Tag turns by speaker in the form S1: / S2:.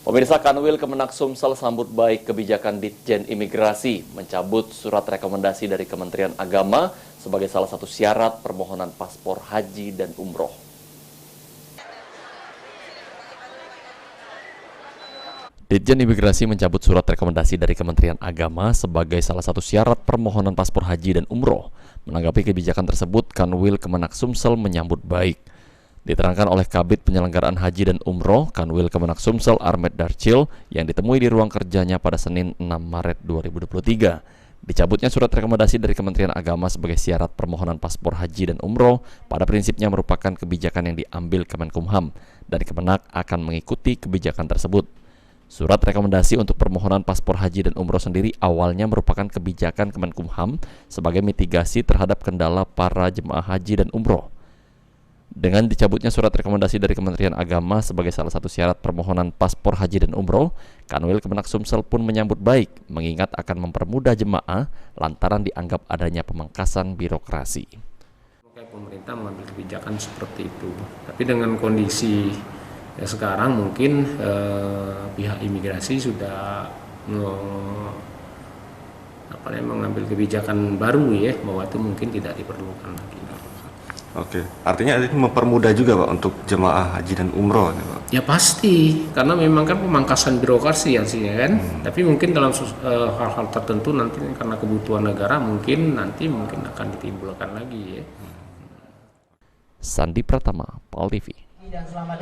S1: Pemirsa, Kanwil Kemenak Sumsel sambut baik kebijakan Ditjen Imigrasi mencabut surat rekomendasi dari Kementerian Agama sebagai salah satu syarat permohonan paspor haji dan umroh. Ditjen Imigrasi mencabut surat rekomendasi dari Kementerian Agama sebagai salah satu syarat permohonan paspor haji dan umroh. Menanggapi kebijakan tersebut, Kanwil Kemenak Sumsel menyambut baik. Diterangkan oleh Kabid Penyelenggaraan Haji dan Umroh Kanwil Kemenak Sumsel Armed Darcil yang ditemui di ruang kerjanya pada Senin 6 Maret 2023. Dicabutnya surat rekomendasi dari Kementerian Agama sebagai syarat permohonan paspor haji dan umroh pada prinsipnya merupakan kebijakan yang diambil Kemenkumham dan Kemenak akan mengikuti kebijakan tersebut. Surat rekomendasi untuk permohonan paspor haji dan umroh sendiri awalnya merupakan kebijakan Kemenkumham sebagai mitigasi terhadap kendala para jemaah haji dan umroh. Dengan dicabutnya surat rekomendasi dari Kementerian Agama sebagai salah satu syarat permohonan paspor haji dan umroh, Kanwil Kemenak Sumsel pun menyambut baik, mengingat akan mempermudah jemaah lantaran dianggap adanya pemangkasan birokrasi.
S2: Pemerintah mengambil kebijakan seperti itu, tapi dengan kondisi sekarang mungkin pihak imigrasi sudah mengambil kebijakan baru ya, bahwa itu mungkin tidak diperlukan lagi.
S3: Oke, artinya ini mempermudah juga Pak untuk jemaah haji dan umroh ya, Pak?
S2: Ya pasti, karena memang kan pemangkasan birokrasi hasilnya kan. Tapi mungkin dalam hal-hal tertentu nanti karena kebutuhan negara mungkin akan ditimbulkan lagi ya.
S1: Sandi Pratama, PAL TV.